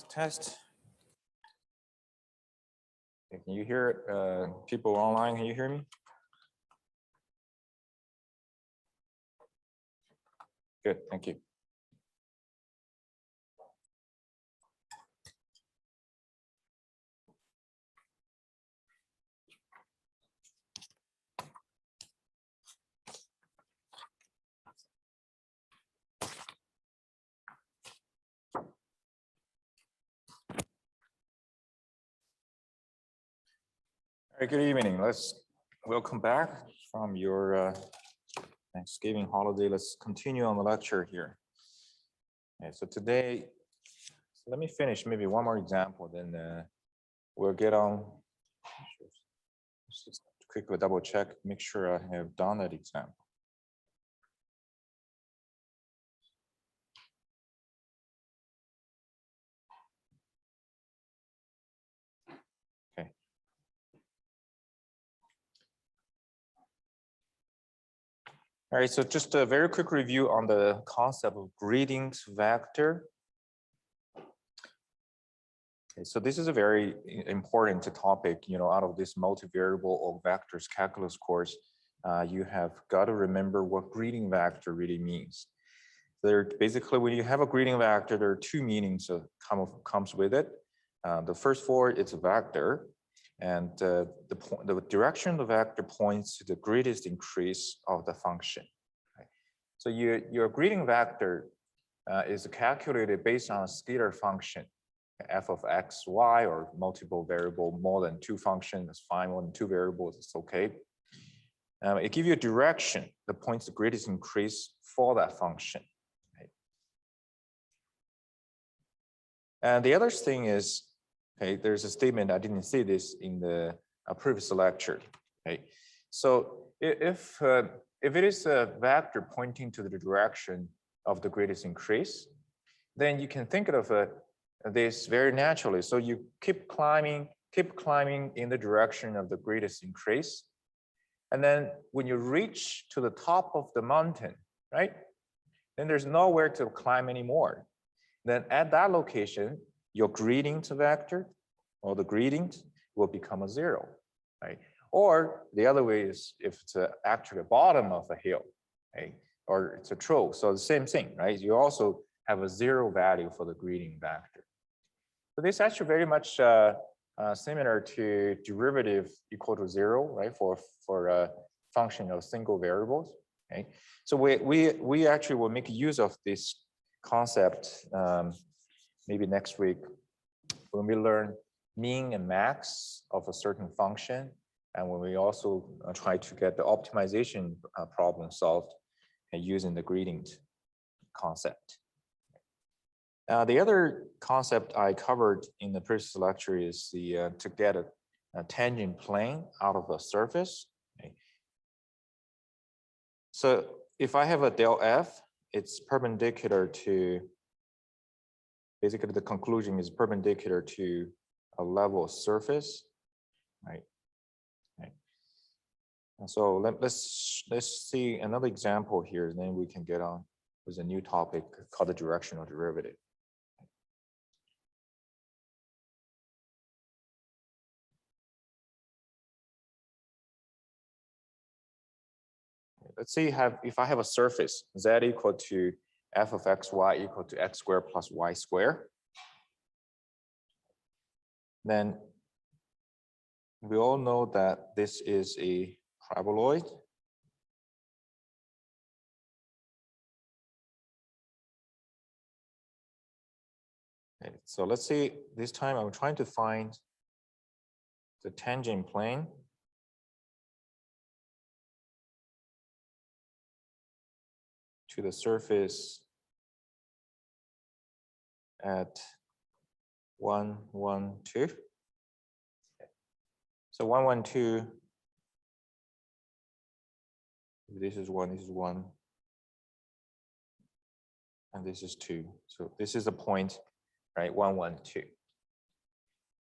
Test. Okay, can you hear people online? Can you hear me? Good, thank you. All right, good evening. Welcome back from your Thanksgiving holiday. Let's continue on the lecture here. Okay, so today, let me finish maybe one more example, then we'll get on. Just quickly double check, make sure I have done that example. All right, so just a very quick review on the concept of greetings vector. Okay, so this is a very important topic, out of this multivariable or vectors calculus course. You have got to remember what greeting vector really means. Basically, when you have a greeting vector, there are two meanings that comes with it. The first for it's a vector. And the direction of the vector points to the greatest increase of the function. Right? So your greeting vector is calculated based on a scalar function, f of x, y, or multiple variable, more than two functions, that's fine, more than two variables, it's okay. It gives you a direction that points to the greatest increase for that function. Right? And the other thing is, okay, there's a statement, I didn't say this in the previous lecture. Okay, so if it is a vector pointing to the direction of the greatest increase, then you can think of this very naturally. So you keep climbing in the direction of the greatest increase. And then when you reach to the top of the mountain, right, then there's nowhere to climb anymore. Then at that location, your greetings vector or the greetings will become a 0, right? Or the other way is if it's actually the bottom of a hill, right? Or it's a trough, so the same thing, right? You also have a 0 value for the greeting vector. So this is actually very much similar to derivative equal to 0, right? For a function of single variables, okay? So we actually will make use of this concept maybe next week when we learn mean and max of a certain function, and when we also try to get the optimization problem solved using the greetings concept. The other concept I covered in the previous lecture is to get a tangent plane out of a surface. Okay. So if I have a del f, it's perpendicular to, basically the conclusion is perpendicular to a level surface, right? Okay. And so let's see another example here, and then we can get on with a new topic called the directional derivative. Let's see if I have a surface z equal to f of xy equal to x squared plus y squared. Then we all know that this is a paraboloid. Okay, so let's see, this time I'm trying to find the tangent plane to the surface at 1, 1, 2. So 1, 1, 2. This is 1, this is 1. And this is 2. So this is a point, right? 1, 1, 2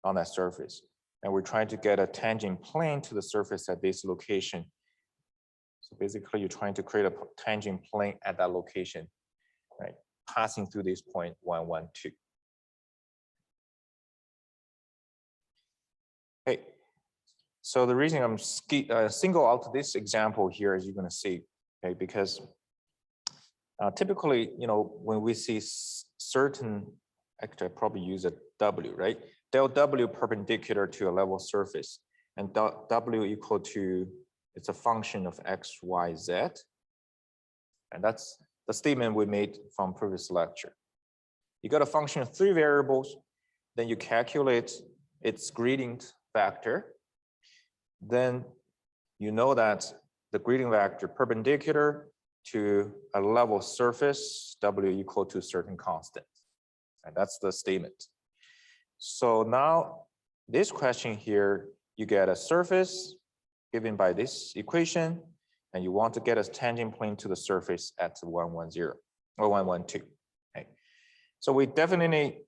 on that surface. And we're trying to get a tangent plane to the surface at this location. So basically, you're trying to create a tangent plane at that location, right? Passing through this point 1, 1, 2. So the reason I'm single out this example here, as you're going to see, okay, because typically, when we see certain, actually I probably use a W, right? Del W perpendicular to a level surface, and W equal to, it's a function of X, Y, Z. And that's the statement we made from previous lecture. You got a function of 3 variables, then you calculate its gradient vector. Then you know that the gradient vector perpendicular to a level surface, W equal to a certain constant. And that's the statement. So now this question here, you get a surface given by this equation, and you want to get a tangent plane to the surface at 110 or 112. Okay. So we definitely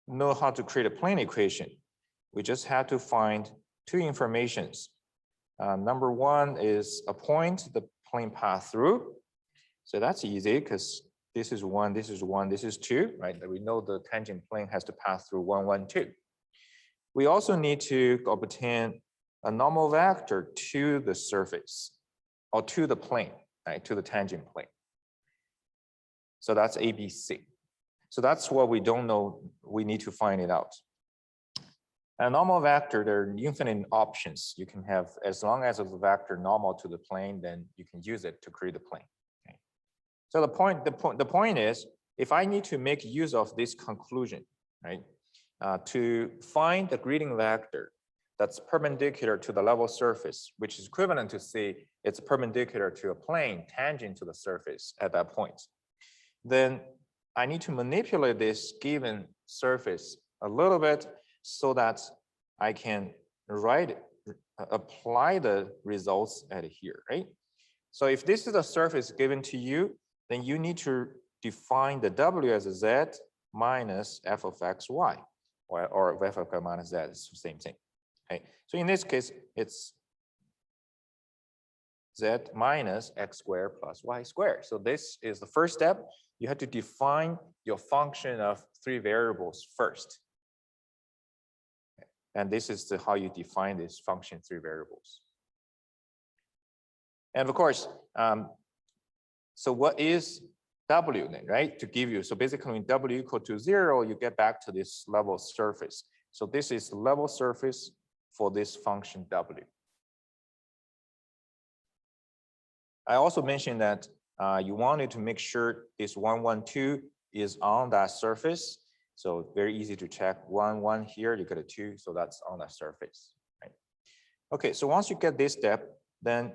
know how to create a plane equation. We just have to find 2 informations. Number 1 is a point the plane pass through. So that's easy because this is 1, this is 1, this is 2, right? We know the tangent plane has to pass through 1, 1, 2. We also need to obtain a normal vector to the surface or to the plane, right? To the tangent plane. So that's ABC. So that's what we don't know. We need to find it out. A normal vector, there are infinite options. You can have, as long as it's a vector normal to the plane, then you can use it to create a plane. Okay. So the point is, if I need to make use of this conclusion, right, to find the gradient vector that's perpendicular to the level surface, which is equivalent to say it's perpendicular to a plane tangent to the surface at that point, then I need to manipulate this given surface a little bit so that I can apply the results at here, right? So if this is a surface given to you, then you need to define the W as a Z minus f of x, y, or f of x minus z, it's the same thing. Okay, so in this case, it's z minus x squared plus y squared. So this is the first step. You have to define your function of 3 variables first. And this is how you define this function 3 variables. And of course, so what is W then, right? To give you, so basically when W equal to 0, you get back to this level surface. So this is level surface for this function W. I also mentioned that you wanted to make sure this 112 is on that surface. So very easy to check 1, 1 here, you get a 2, so that's on that surface, right? Okay, so once you get this step, then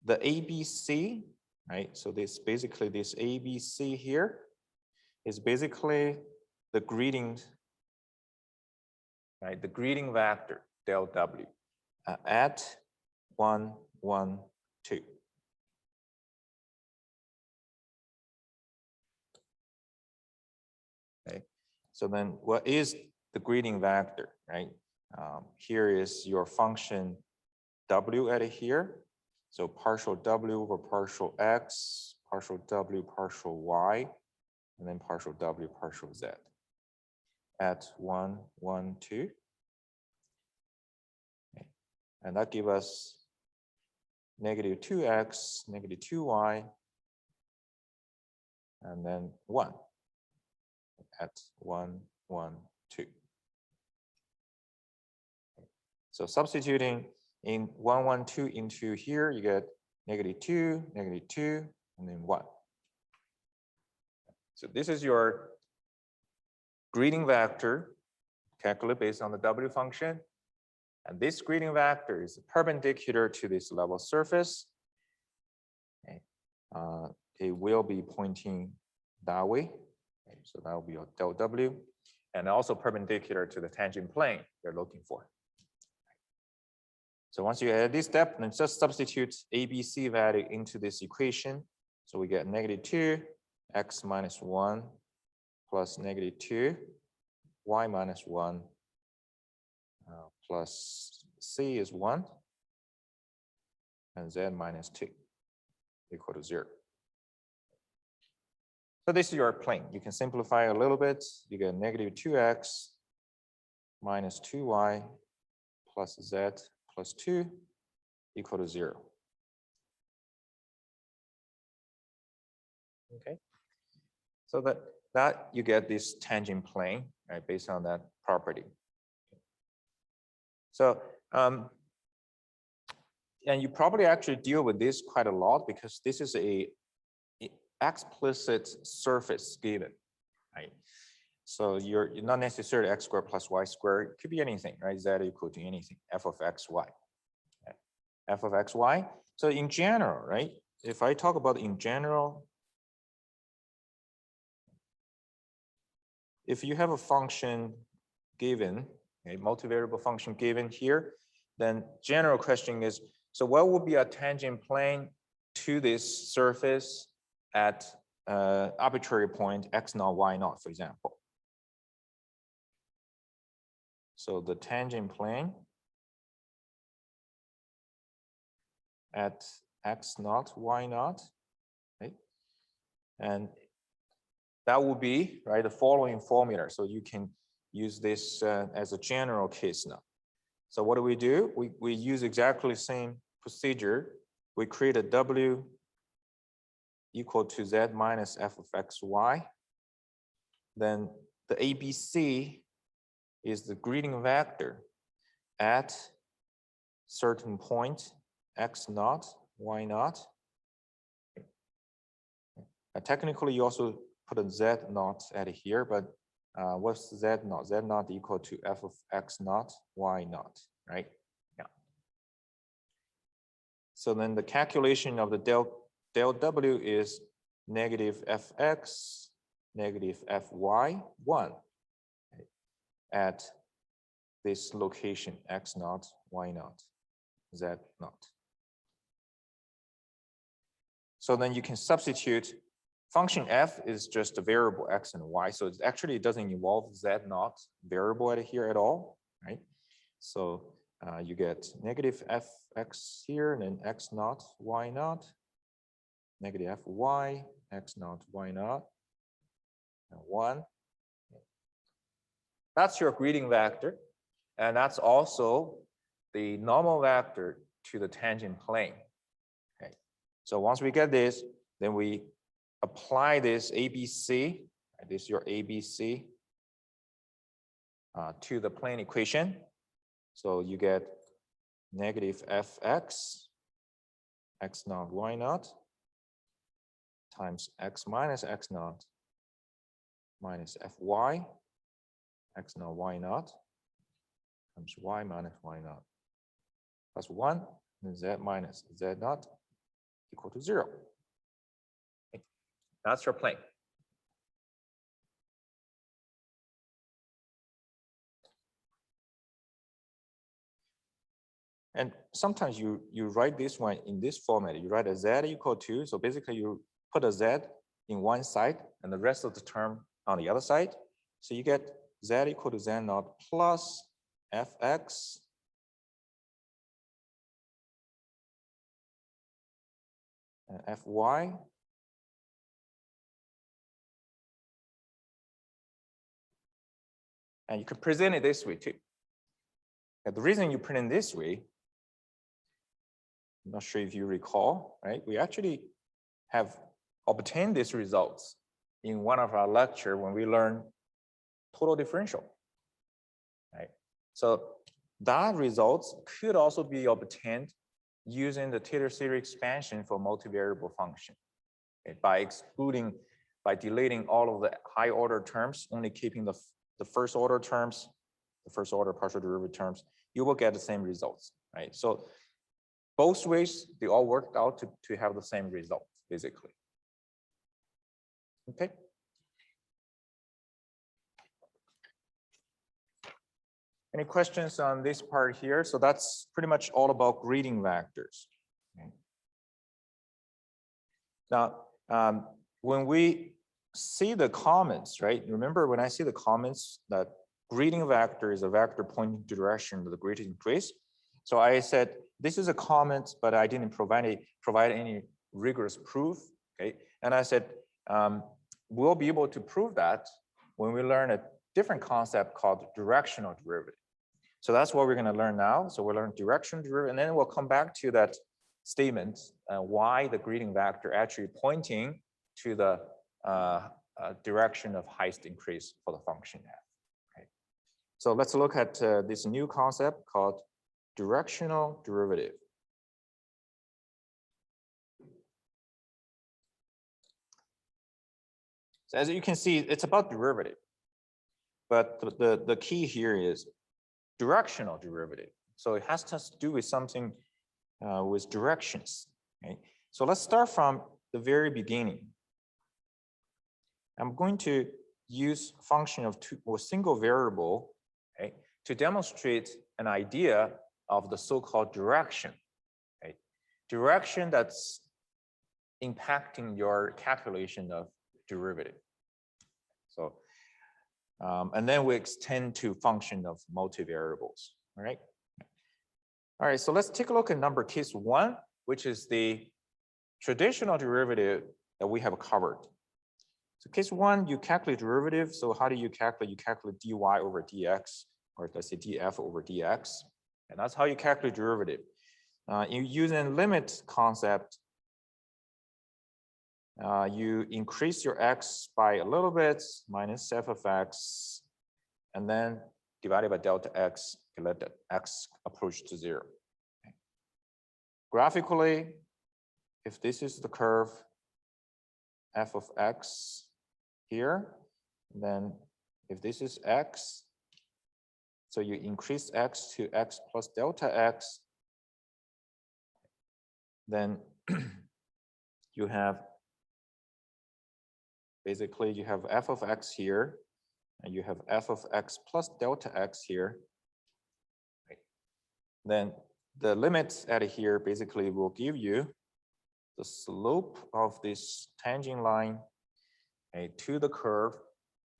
the ABC, right? So this basically this ABC here is basically the gradient, right? The gradient vector del W at 1, 1, 2. Okay, so then what is the gradient vector, right? Here is your function W at here. So partial W over partial X, partial W, partial Y, and then partial W, partial Z at 1, 1, 2. Okay. And that gives us negative 2X, negative 2Y, and then 1 at 1, 1, 2. So substituting in 1, 1, 2 into here, you get negative 2, and then 1. So this is your gradient vector calculated based on the W function. And this gradient vector is perpendicular to this level surface. Okay. It will be pointing that way. Okay. So that will be your del W. And also perpendicular to the tangent plane you're looking for. So once you add this step, then just substitute ABC value into this equation. So we get negative 2, x minus 1 plus negative 2, y minus 1 plus c is 1, and z minus 2 equal to 0. So this is your plane. You can simplify a little bit. You get negative 2x minus 2y plus z plus 2 equal to 0. Okay, so that you get this tangent plane, right, based on that property. So and you probably actually deal with this quite a lot because this is a explicit surface given, right? So you're not necessarily x squared plus y squared. It could be anything, right? Z equal to anything, f of x, y. Okay. F of x, y. So in general, right? If I talk about in general, if you have a function given, a multivariable function given here, then general question is, so what would be a tangent plane to this surface at arbitrary point x naught, y naught, for example? So the tangent plane at x naught, y naught, right? And that will be, right, the following formula. So you can use this as a general case now. So what do? We use exactly the same procedure. We create a W equal to Z minus F of X, Y. Then the ABC is the greeting vector at certain point, X naught, Y naught. Technically, you also put a Z naught at here, but what's Z naught? Z naught equal to F of X naught, Y naught, right? Yeah. So then the calculation of the del W is negative Fx, negative Fy, 1 at this location, X naught, Y naught, Z naught. So then you can substitute. Function f is just a variable x and y, so it actually doesn't involve z naught variable here at all, right? So you get negative fx here, and then x naught, y naught, negative fy, x naught, y naught, and 1. That's your greeting vector, and that's also the normal vector to the tangent plane. Okay, so once we get this, then we apply this ABC, this is your ABC, to the plane equation. So you get negative Fx, x naught, y naught, times x minus x naught, minus Fy, x naught, y naught, times y minus y naught, plus 1, and z minus z naught equal to 0. That's your plane. And sometimes you write this one in this format. You write a z equal to, so basically you put a z in one side and the rest of the term on the other side. So you get z equal to z naught plus fx and fy and you can present it this way too. And the reason you print it this way, I'm not sure if you recall, right? We actually have obtained these results in one of our lectures when we learned total differential, right? So that results could also be obtained using the Taylor series expansion for multivariable function, okay? By deleting all of the high order terms, only keeping the first order terms, the first order partial derivative terms, you will get the same results, right? So both ways, they all worked out to have the same result, basically. Okay. Any questions on this part here? So that's pretty much all about greeting vectors. Okay. Now, when we see the comments, right? Remember when I see the comments that greeting vector is a vector pointing to direction of the greatest increase. So I said, this is a comment, but I didn't provide any rigorous proof, okay? And I said, we'll be able to prove that when we learn a different concept called directional derivative. So that's what we're going to learn now. So we'll learn direction derivative, and then we'll come back to that statement, why the gradient vector actually pointing to the direction of highest increase for the function f. Okay. So let's look at this new concept called directional derivative. So as you can see, it's about derivative, but the key here is directional derivative. So it has to do with something with directions. Okay? So let's start from the very beginning. I'm going to use function of a single variable, okay, to demonstrate an idea of the so-called direction. Okay? Direction that's impacting your calculation of derivative. So, and then we extend to function of multivariables. All right. All right. So let's take a look at number case 1, which is the traditional derivative that we have covered. So case 1, you calculate derivative. So how do you calculate? You calculate dy over dx, or let's say df over dx, and that's how you calculate derivative. You using limit concept. You increase your x by a little bit, minus f of x, and then divided by delta x, you let the x approach to 0. Okay. Graphically, if this is the curve f of x here, then if this is x, so you increase x to x plus delta x, then you have basically, you have f of x here, and you have f of x plus delta x here. Right. Then the limits at here basically will give you the slope of this tangent line, okay, to the curve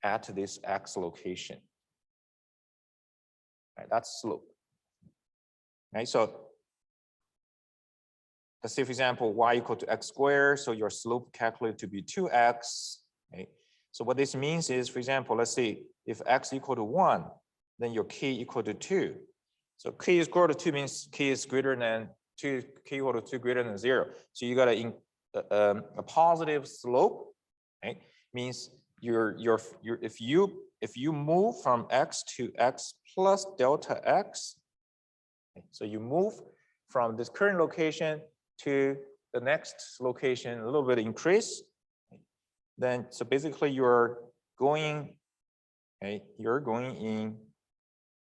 at this x location. Right, that's slope. Right, so let's say, for example, y equal to x squared, so your slope calculated to be 2x. Okay. So what this means is, for example, let's say if x equal to 1, then your k equal to 2. So k is equal to 2 means k is greater than 2, k equal to 2 greater than 0. So you got a positive slope, right? Means if you move from x to x plus delta x, okay, so you move from this current location to the next location, a little bit increase. Then, so basically you're going, okay, you're going in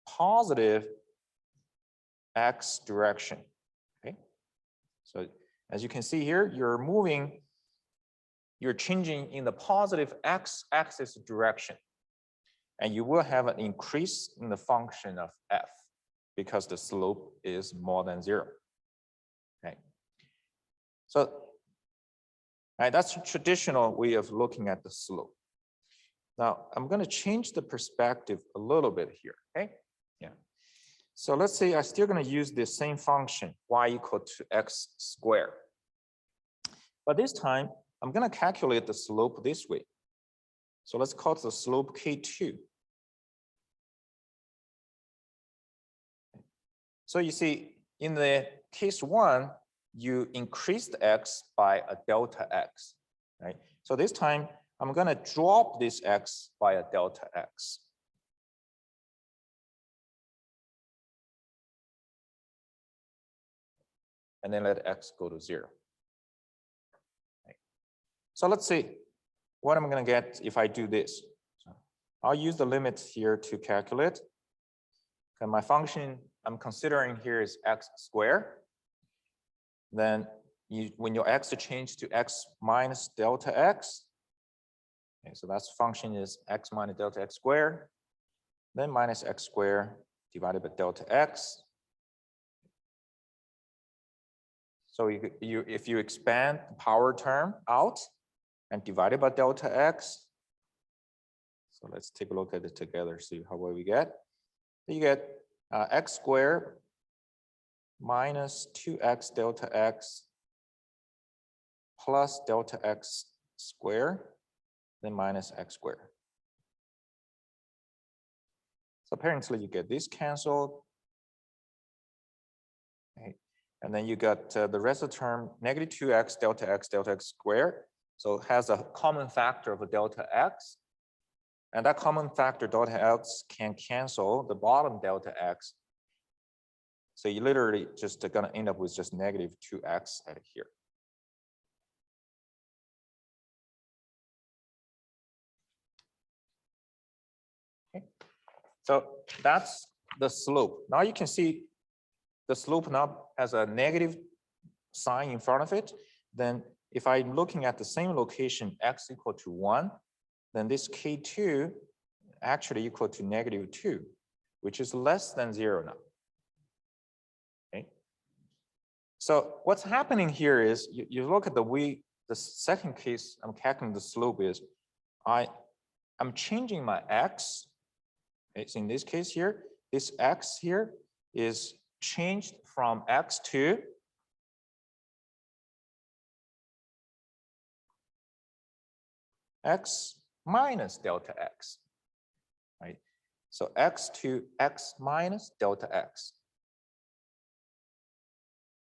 positive x direction, okay? So as you can see here, you're moving, you're changing in the positive x axis direction, and you will have an increase in the function of f because the slope is more than 0, okay? So right, that's a traditional way of looking at the slope. Now, I'm going to change the perspective a little bit here, okay? Yeah. So let's say I'm still going to use the same function, y equal to x squared. But this time, I'm going to calculate the slope this way. So let's call the slope k2. So you see, in the case 1, you increased x by a delta x, right? So this time, I'm going to drop this x by a delta x. And then let x go to 0. Right. So let's see what I'm going to get if I do this. So I'll use the limits here to calculate. And my function I'm considering here is x squared. Then when your x changes to x minus delta x, okay, so that's function is x minus delta x squared, then minus x squared divided by delta x. So if you expand the power term out and divide it by delta x, so let's take a look at it together, see how what we get. So you get x squared minus 2x delta x plus delta x squared, then minus x squared. So apparently you get this canceled, Okay. And then you got the rest of the term negative 2x delta x squared. So it has a common factor of a delta x. And that common factor delta x can cancel the bottom delta x. So you literally just are going to end up with just negative 2x at here. Okay. So that's the slope. Now you can see the slope now has a negative sign in front of it. Then if I'm looking at the same location, x equal to 1, then this k2 actually equal to negative 2, which is less than 0 now. Okay. So what's happening here is you look at the second case I'm calculating the slope is I'm changing my x. Okay, so in this case here, this x here is changed from x to x minus delta x, right? So x to x minus delta x.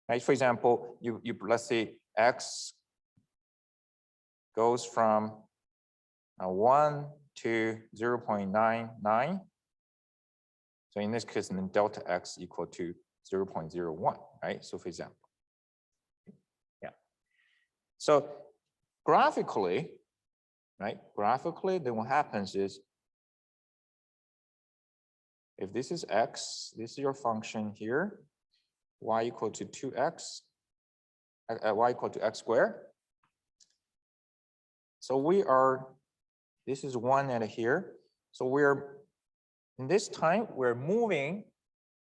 Right? For example, you let's say x goes from 1 to 0.99. So in this case, then delta x equal to 0.01, right? So for example, yeah. So graphically, right? Graphically, then what happens is, if this is x, this is your function here, y equal to 2x, y equal to x squared. So this is 1 at here. So in this time, we're moving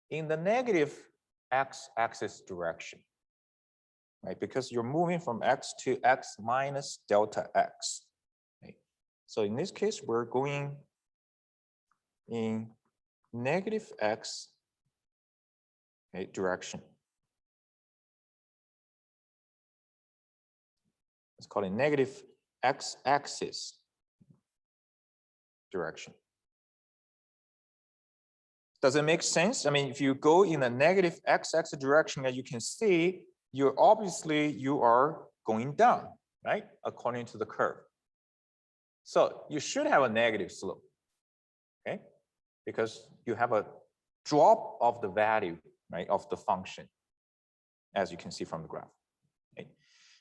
in the negative x-axis direction, right? Because you're moving from x to x minus delta x. Right? So in this case, we're going in negative x direction. Let's call it negative x-axis direction. Does it make sense? I mean, if you go in the negative x-axis direction, as you can see, you are going down, right? According to the curve. So you should have a negative slope, okay? Because you have a drop of the value, right, of the function, as you can see from the graph. Okay?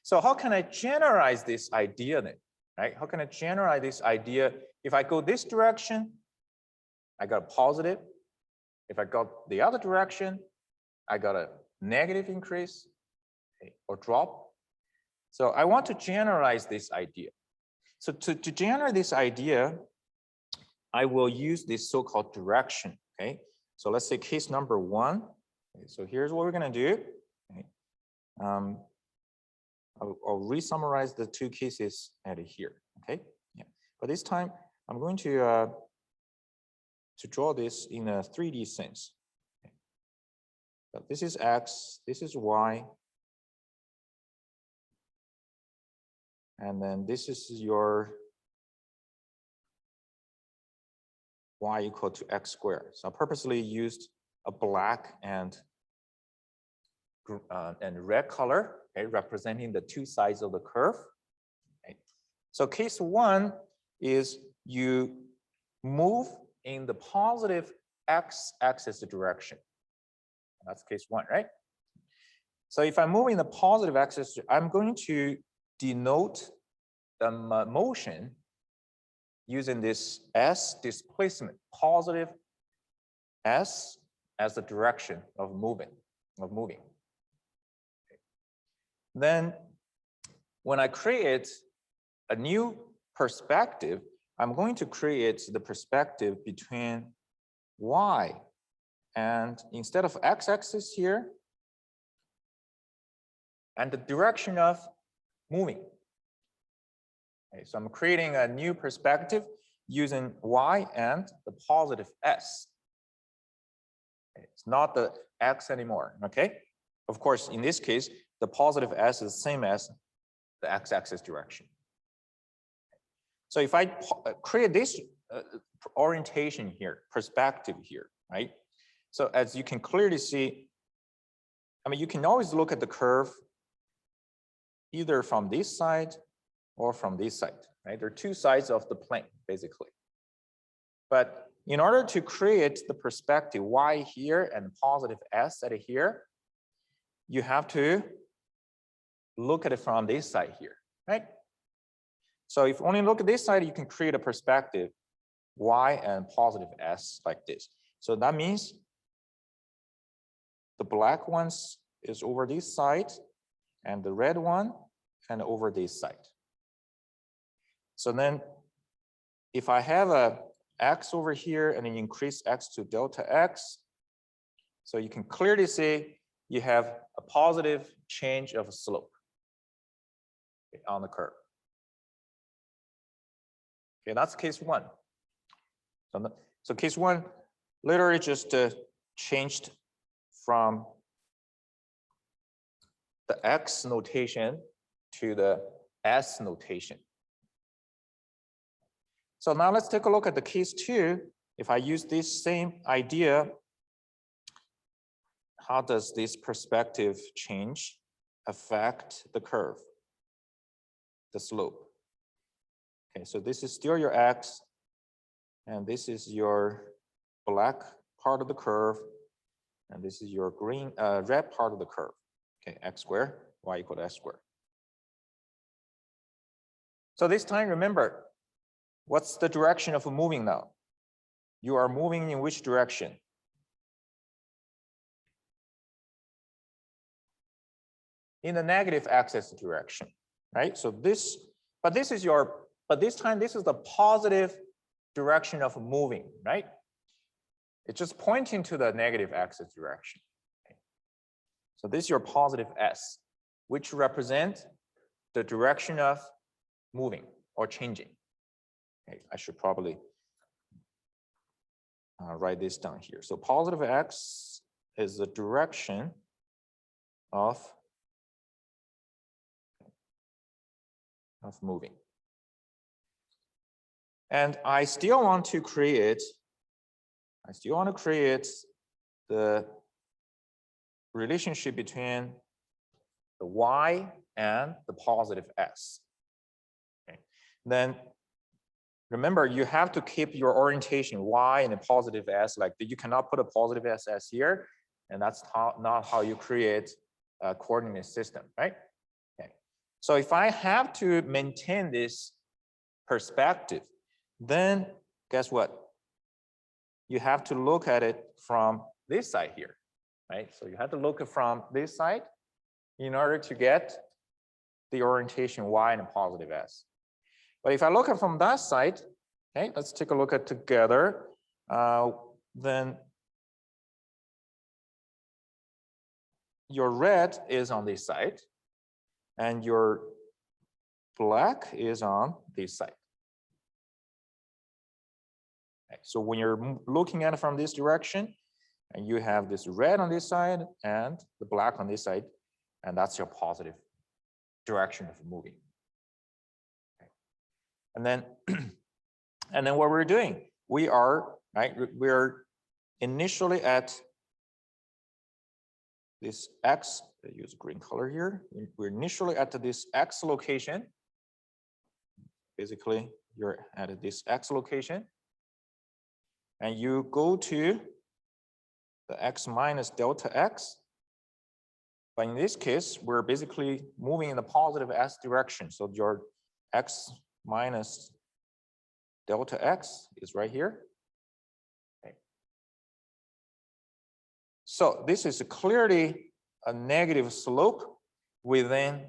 So how can I generalize this idea then, right? How can I generalize this idea? If I go this direction, I got a positive. If I go the other direction, I got a negative increase, okay, or drop. So I want to generalize this idea. So to generate this idea, I will use this so-called direction, okay? So let's say case number 1. Okay, so here's what we're going to do. Okay. I'll re-summarize the two cases at here, okay? Yeah. But this time, I'm going to draw this in a 3D sense. Okay. So this is x, this is y, and then this is your y equal to x squared. So I purposely used a black and red color, okay, representing the two sides of the curve. Okay. So case 1 is you move in the positive x-axis direction. That's case 1, right? So if I move in the positive axis, I'm going to denote the motion using this s displacement, positive s as the direction of moving. Okay. Then when I create a new perspective, I'm going to create the perspective between y and instead of x-axis here, and the direction of moving. Okay, so I'm creating a new perspective using y and the positive s. Okay, it's not the x anymore, okay? Of course, in this case, the positive s is the same as the x-axis direction. So if I create this orientation here, perspective here, right? So as you can clearly see, I mean, you can always look at the curve either from this side or from this side, right? There are two sides of the plane, basically. But in order to create the perspective y here and positive s at here, you have to look at it from this side here, right? So if you only look at this side, you can create a perspective y and positive s like this. So that means the black ones is over this side and the red one and over this side. So then if I have a x over here and then increase x to delta x, so you can clearly see you have a positive change of slope on the curve. Okay, that's case one. So case one literally just changed from the x notation to the s notation. So now let's take a look at the case two. If I use this same idea, how does this perspective change affect the curve, the slope? Okay, so this is still your x, and this is your black part of the curve, and this is your green, red part of the curve. Okay, x squared, y equal to s squared. So this time, remember, what's the direction of moving now? You are moving in which direction? In the negative axis direction, right? So this, but this time this is the positive direction of moving, right? It's just pointing to the negative axis direction. Okay. So this is your positive s, which represent the direction of moving or changing. Okay, I should probably write this down here. So positive x is the direction of moving. And I still want to create the relationship between the y and the positive s. Okay. Then remember, you have to keep your orientation y and a positive s like that. You cannot put a positive s here, and that's not how you create a coordinate system, right? Okay. So if I have to maintain this perspective, then guess what? You have to look at it from this side here, right? So you have to look at from this side in order to get the orientation y and a positive s. But if I look at from that side, okay, let's take a look at together. Then your red is on this side, and your black is on this side. Okay, so when you're looking at it from this direction, and you have this red on this side and the black on this side, and that's your positive direction of moving. Okay. And then what we're doing, we're initially at this x, I use green color here. We're initially at this x location. Basically, you're at this x location. And you go to the x minus delta x. But in this case, we're basically moving in the positive s direction. So your x minus delta x is right here. Okay. So this is clearly a negative slope within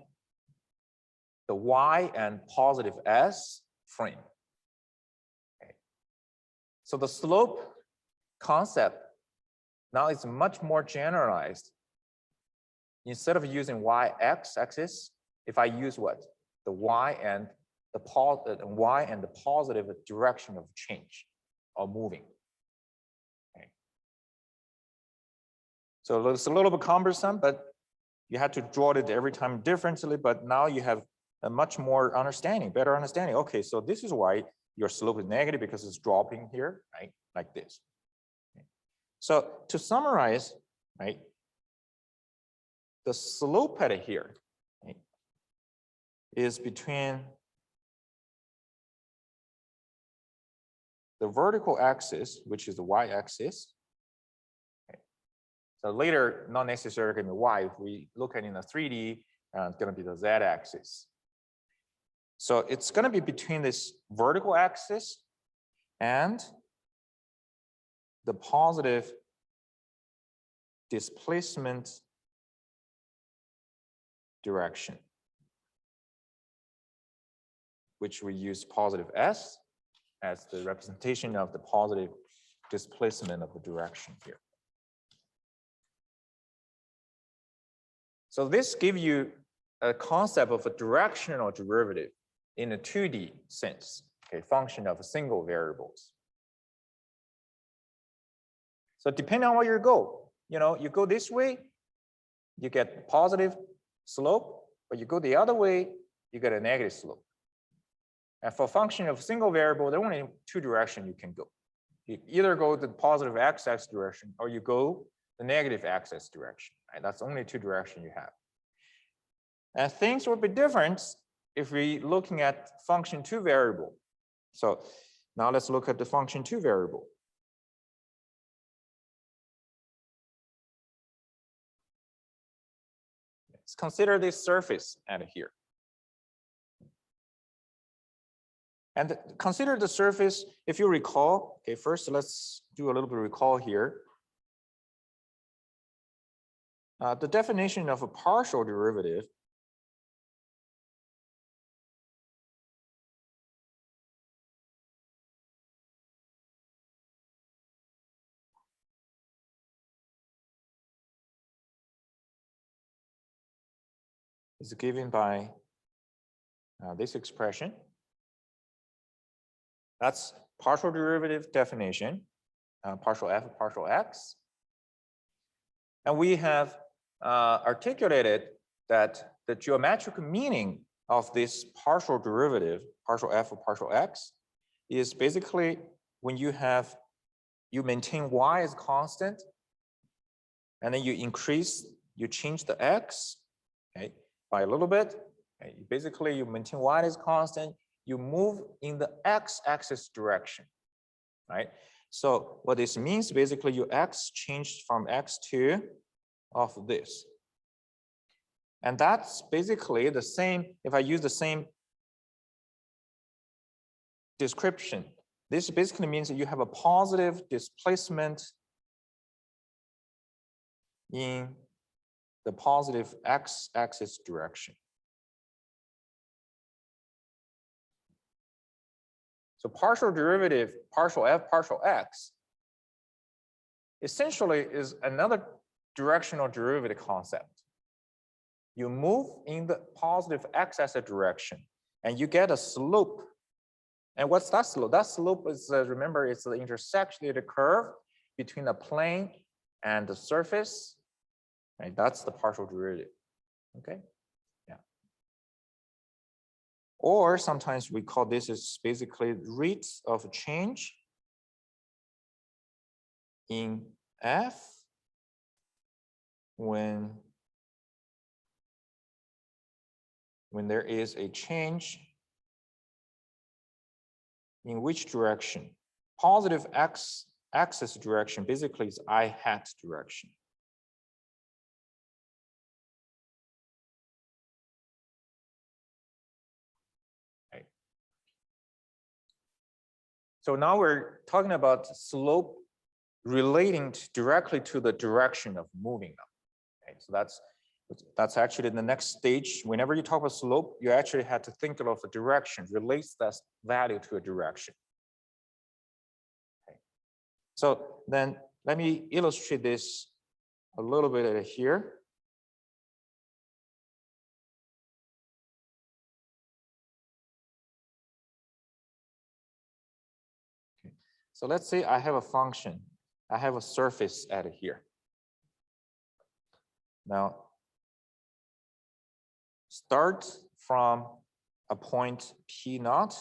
the y and positive s frame. Okay. So the slope concept now is much more generalized. Instead of using y-axis, if I use what? The y and the positive direction of change or moving. Okay. So it's a little bit cumbersome, but you have to draw it every time differently, but now you have a much more understanding, better understanding. Okay, so this is why your slope is negative, because it's dropping here, right? Like this. Okay. So to summarize, right? the slope at here, okay, is between the vertical axis, which is the y-axis. Okay. So later, not necessarily going to be y. If we look at it in a 3D, it's going to be the z-axis. So it's going to be between this vertical axis and the positive displacement direction, which we use positive s as the representation of the positive displacement of the direction here. So this gives you a concept of a directional derivative in a 2D sense, okay, function of single variables. So depending on where you go, you go this way, you get positive slope, but you go the other way, you get a negative slope. And for function of single variable, there are only two directions you can go. You either go the positive x-axis direction or you go the negative x-axis direction. Right? That's only two directions you have. And things will be different if we're looking at function 2 variable. So now let's look at the function 2 variable. Let's consider this surface at here. And consider the surface, if you recall, okay, first let's do a little bit of recall here. The definition of a partial derivative is given by this expression. That's partial derivative definition, partial f of partial x. And we have articulated that the geometric meaning of this partial derivative, partial f of partial x, is basically when you maintain y as constant, and then you change the x, okay, by a little bit. Okay. Basically, you maintain y as constant, you move in the x-axis direction, right? So what this means, basically, your x changed from x to of this. And that's basically the same, if I use the same description, this basically means that you have a positive displacement in the positive x-axis direction. So partial derivative, partial f, partial x, essentially is another directional derivative concept. You move in the positive x-axis direction, and you get a slope. And what's that slope? That slope is, remember, it's the intersection of the curve between the plane and the surface. Right? That's the partial derivative. Okay. Yeah. Or sometimes we call this is basically rate of change in f when there is a change in which direction? Positive x-axis direction basically is I hat direction. Okay. So now we're talking about slope relating directly to the direction of moving them. Okay. So that's actually the next stage. Whenever you talk about slope, you actually have to think of the direction, relates that value to a direction. Okay. So then let me illustrate this a little bit here. Okay. So let's say I have a function. I have a surface at here. Now, start from a point P naught.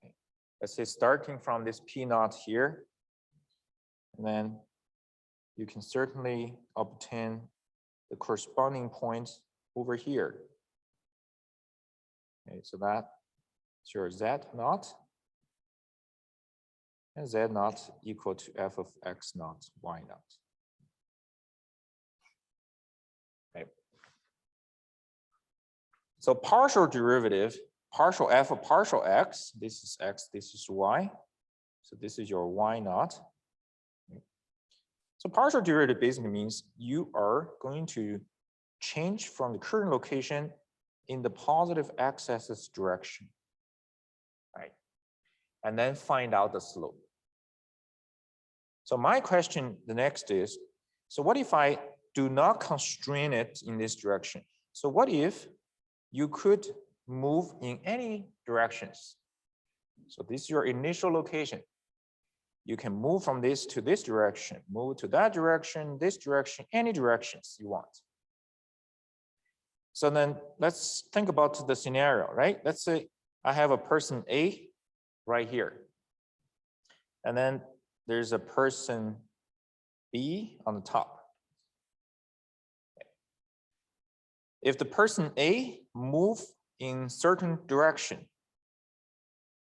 Okay. Let's say starting from this P naught here, and then you can certainly obtain the corresponding point over here. Okay, so that's your z naught, and z naught equal to f of x naught y naught. Okay. So partial derivative, partial f of partial x, this is x, this is y. So this is your y naught. So partial derivative basically means you are going to change from the current location in the positive x-axis direction, right? And then find out the slope. So my question, the next is, so what if I do not constrain it in this direction? So what if you could move in any directions? So this is your initial location. You can move from this to this direction, move to that direction, this direction, any directions you want. So then let's think about the scenario, right? Let's say I have a person A right here. And then there's a person B on the top. If the person A move in certain direction,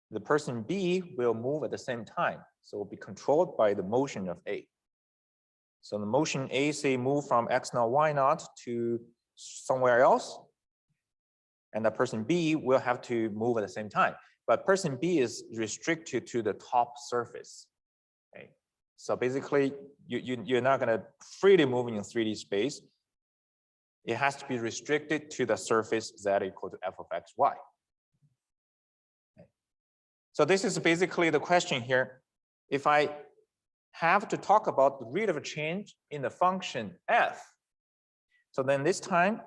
the person B will move at the same time. So it will be controlled by the motion of A. So the motion A, say, move from x naught, y naught to somewhere else. And the person B will have to move at the same time. But person B is restricted to the top surface. Okay. So basically, you're not going to freely move in 3D space. It has to be restricted to the surface z equal to f of x, y. Okay. So this is basically the question here. If I have to talk about the rate of change in the function f, so then this time,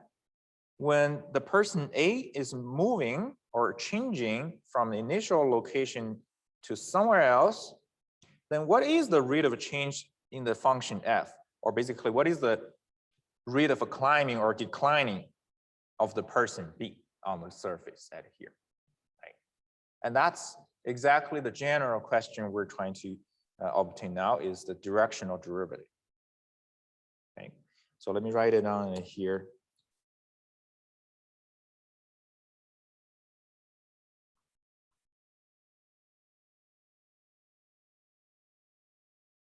when the person A is moving or changing from the initial location to somewhere else, then what is the rate of change in the function f? Or basically, what is the rate of climbing or declining of the person B on the surface at here? Right? And that's exactly the general question we're trying to obtain now, is the directional derivative. Okay. So let me write it down here.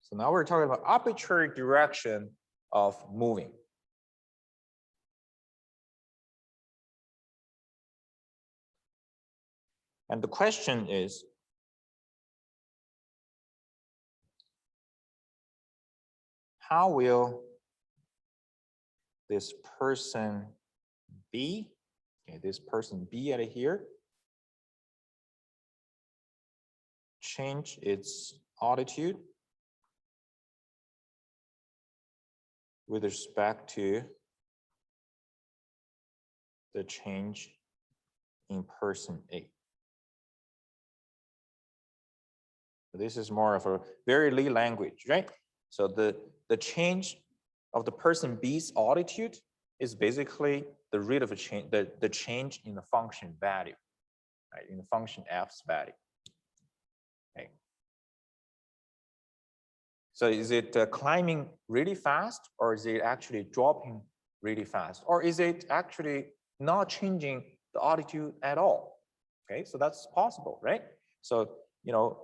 So now we're talking about arbitrary direction of moving. And the question is, how will this person B, okay, this person B at here, change its altitude with respect to the change in person A? This is more of a very Lee language, right? So the change of the person B's altitude is basically the rate of a change, the change in the function value, right? In the function f's value. Okay. So is it climbing really fast, or is it actually dropping really fast? Or is it actually not changing the altitude at all? Okay, so that's possible, right? So, you know,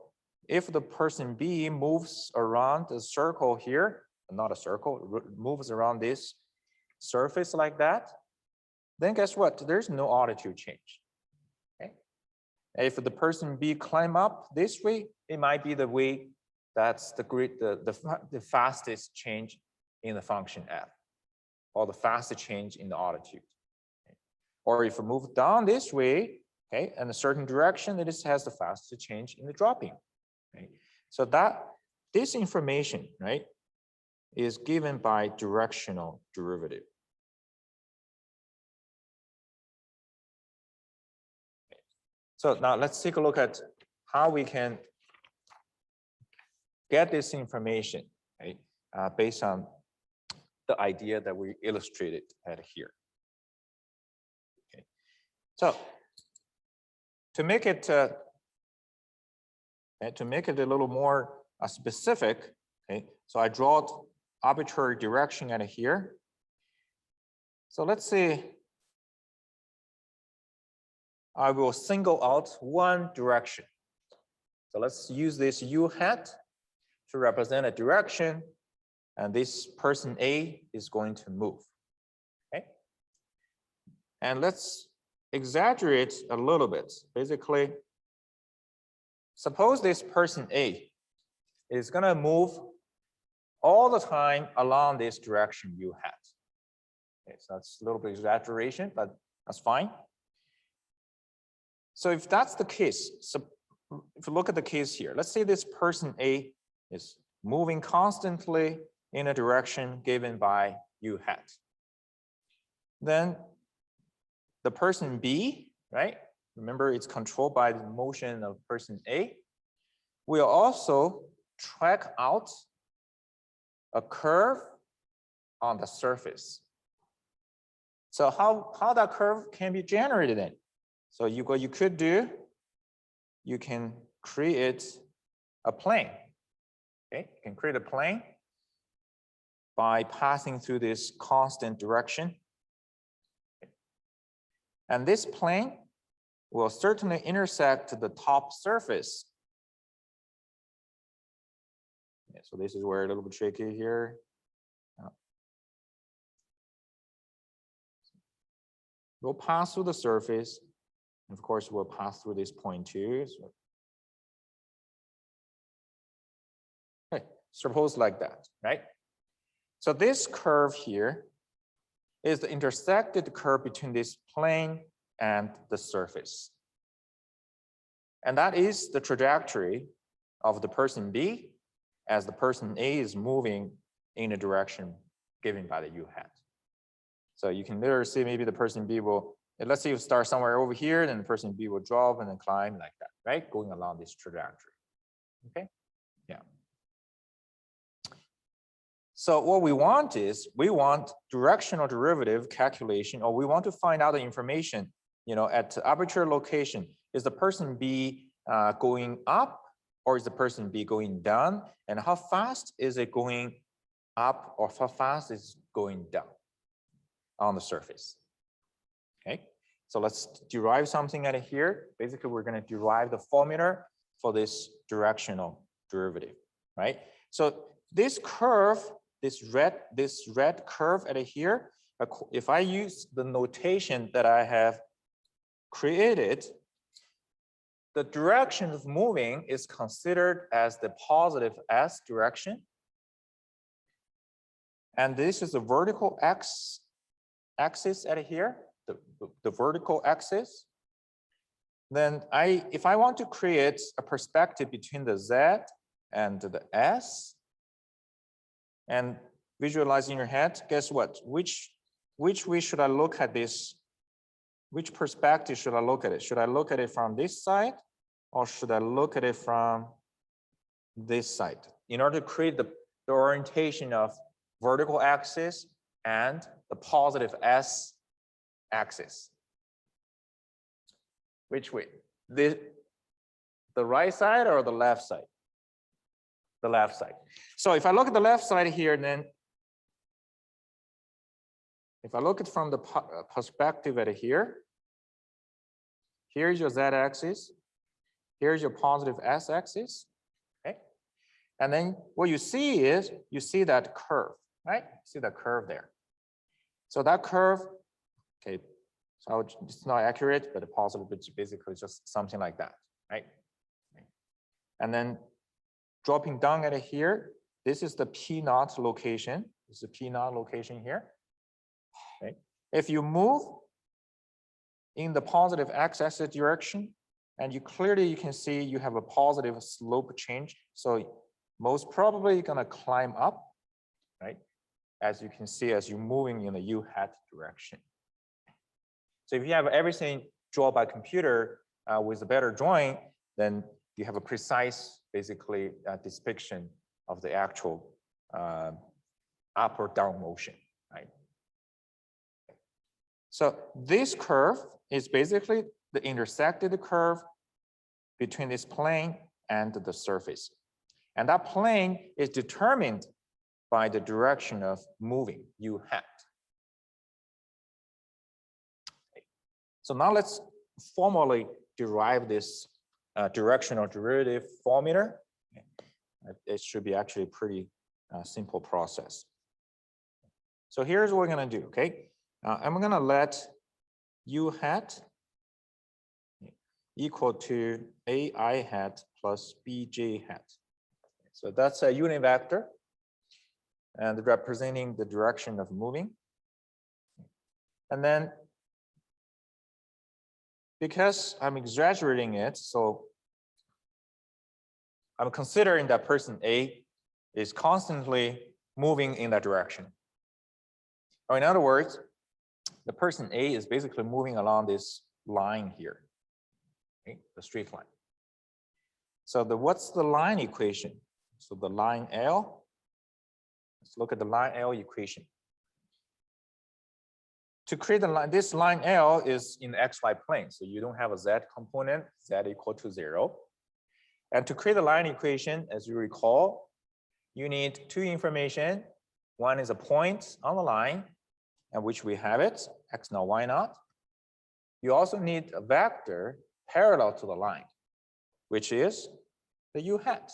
if the person B moves around the circle here, not a circle, moves around this surface like that, then guess what? There's no altitude change. Okay. If the person B climb up this way, it might be the way that's the fastest change in the function f, or the fastest change in the altitude. Okay. Or if we move down this way, okay, in a certain direction, it just has the fastest change in the dropping. Okay. So that this information, right, is given by directional derivative. Okay. So now let's take a look at how we can get this information, right, based on the idea that we illustrated at here. Okay. So to make it a little more specific, okay, so I draw arbitrary direction at here. So let's say I will single out one direction. So let's use this U hat to represent a direction, and this person A is going to move. Okay. And let's exaggerate a little bit. Basically, suppose this person A is going to move all the time along this direction U hat. Okay, so that's a little bit exaggeration, but that's fine. So if that's the case, so if you look at the case here, let's say this person A is moving constantly in a direction given by U hat. Then the person B, right? Remember, it's controlled by the motion of person A. We'll also track out a curve on the surface. So how that curve can be generated then? So what you could do, you can create a plane. Okay, you can create a plane by passing through this constant direction. And this plane will certainly intersect the top surface. Yeah, so this is where a little bit tricky here. We'll pass through the surface. And of course, we'll pass through this point too. So, okay, suppose like that, right? So this curve here is the intersected curve between this plane and the surface. And that is the trajectory of the person B as the person A is moving in a direction given by the U hat. So you can literally see maybe the person B will, let's say you start somewhere over here, then the person B will drop and then climb like that, right? Going along this trajectory, okay? Yeah. So what we want is, we want directional derivative calculation, or we want to find out the information, at arbitrary location. Is the person B going up, or is the person B going down? And how fast is it going up, or how fast is it going down on the surface? Okay, so let's derive something out of here. Basically, we're going to derive the formula for this directional derivative, right? So this curve, this red curve out of here, if I use the notation that I have created, the direction of moving is considered as the positive S direction. And this is the vertical axis at here, the vertical axis. Then if I want to create a perspective between the Z and the S, and visualize in your head, guess what? Which way should I look at this? Which perspective should I look at it? Should I look at it from this side, or should I look at it from this side? In order to create the orientation of vertical axis and the positive S axis. Which way? The right side or the left side? The left side. So if I look at the left side here, then if I look at from the perspective at here, here's your Z-axis, here's your positive S-axis, okay? And then what you see is, you see that curve, right? See that curve there. So that curve, okay, so it's not accurate, but the positive is basically just something like that, right? And then dropping down at here, this is the P0 location. This is the P0 location here. Okay. If you move in the positive x-axis direction, and you can see you have a positive slope change. So most probably you're gonna climb up, right? As you can see, as you're moving in the U hat direction. So if you have everything drawn by computer with a better drawing, then you have a precise, basically, depiction of the actual up or down motion, right? So this curve is basically the intersected curve between this plane and the surface. And that plane is determined by the direction of moving U hat. So now let's formally derive this directional derivative formula. It should be actually a pretty simple process. So here's what we're going to do, okay? I'm going to let u hat equal to ai hat plus bj hat. So that's a unit vector and representing the direction of moving. And then because I'm exaggerating it, so I'm considering that person A is constantly moving in that direction. Or in other words, the person A is basically moving along this line here, okay? The straight line. So what's the line equation? So the line L, let's look at the line L equation. To create the line, this line L is in the xy plane, so you don't have a z component, z equal to 0. And to create the line equation, as you recall, you need two information. One is a point on the line, at which we have it, x naught, y naught. You also need a vector parallel to the line, which is the u hat.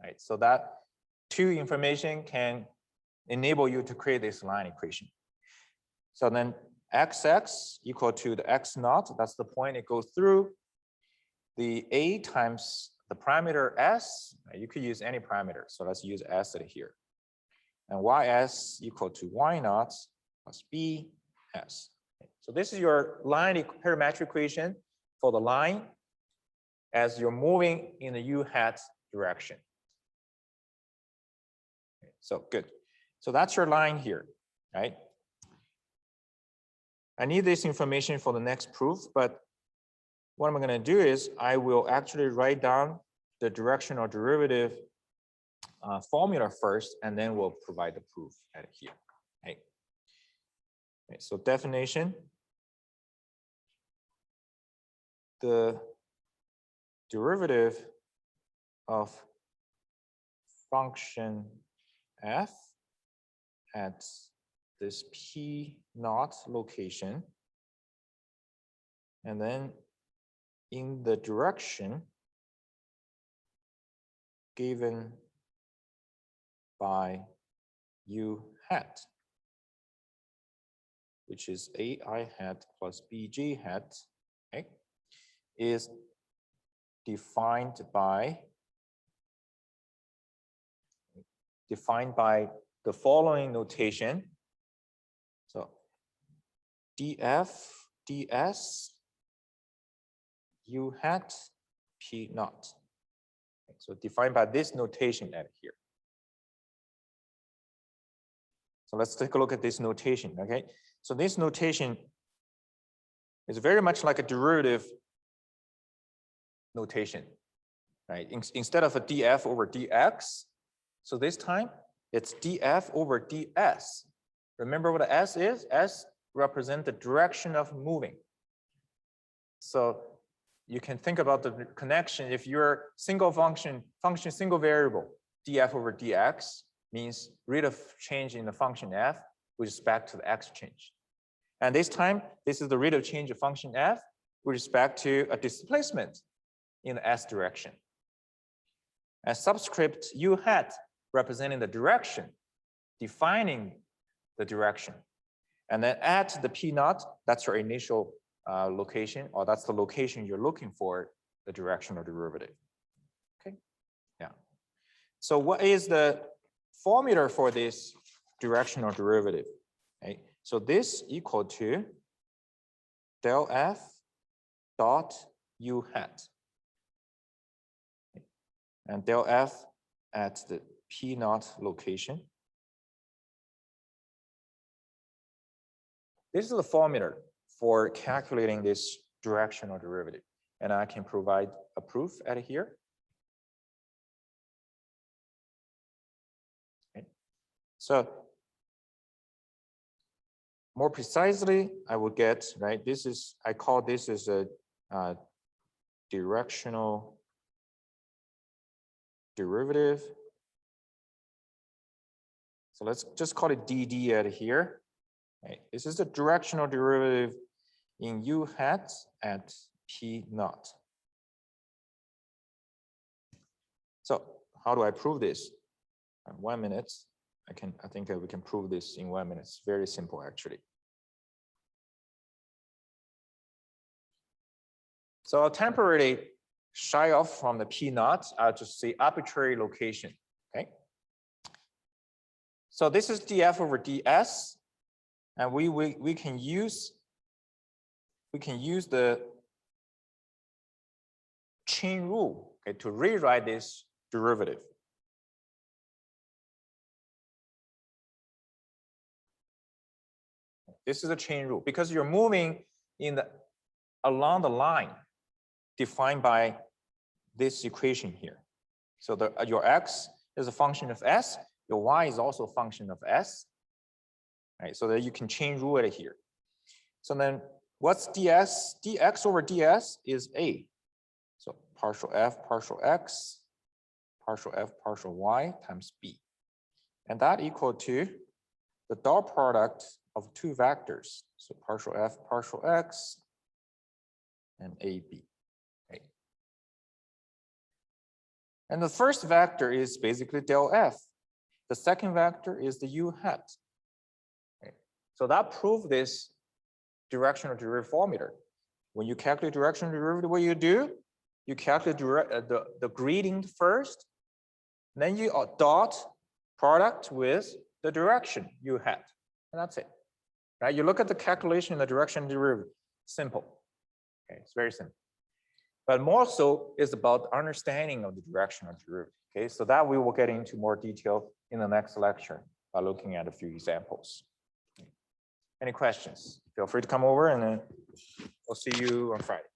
Right? So that two information can enable you to create this line equation. So then xx equal to the x naught, that's the point it goes through. The a times the parameter s, you could use any parameter, so let's use s here. And ys equal to y naught plus bs. So this is your line parametric equation for the line as you're moving in the u hat direction. So good. So that's your line here, right? I need this information for the next proof, but what I'm going to do is I will actually write down the directional derivative formula first, and then we'll provide the proof at here. Okay. So definition, the derivative of function f at this p naught location, and then in the direction given by u hat, which is ai hat plus bj hat, okay, is defined by the following notation. So df ds u hat p naught. So defined by this notation at here. So let's take a look at this notation, okay? So this notation is very much like a derivative notation, right? Instead of a df over dx, so this time it's df over ds. Remember what s is? S represents the direction of moving. So you can think about the connection. If you're single function, single variable, df over dx means rate of change in the function f with respect to the x change. And this time, this is the rate of change of function f with respect to a displacement in the s direction. And subscript u hat representing the direction, defining the direction. And then at the p naught, that's your initial location, or that's the location you're looking for the directional derivative. Okay, yeah. So what is the formula for this directional derivative? Okay, so this equal to del f dot u hat. And del f at the p naught location. This is the formula for calculating this directional derivative. And I can provide a proof at here. Okay. So more precisely, I will get, right, this is, I call this as a directional derivative. So let's just call it dd at here. Right. This is the directional derivative in U hat at P naught. So how do I prove this? In 1 minute, I think we can prove this in 1 minute. It's very simple actually. So I'll temporarily shy off from the P naught. I'll just say arbitrary location. Okay. So this is df over ds, and we can use the chain rule, okay, to rewrite this derivative. This is a chain rule because you're moving along the line defined by this equation here. So your x is a function of s, your y is also a function of s, right? So that you can chain rule it here. So then what's ds? dx over ds is a. So partial f, partial x, partial f, partial y times b. And that equal to the dot product of two vectors. So partial f, partial x, and ab. Okay. And the first vector is basically del f. The second vector is the u hat. Okay. So that proves this directional derivative formula. When you calculate directional derivative, what you do? You calculate the gradient first, then you dot product with the direction u hat, and that's it. Right? You look at the calculation in the direction derivative. Simple. Okay, it's very simple. But more so is about understanding of the directional derivative. Okay, so that we will get into more detail in the next lecture by looking at a few examples. Any questions? Feel free to come over, and then we'll see you on Friday.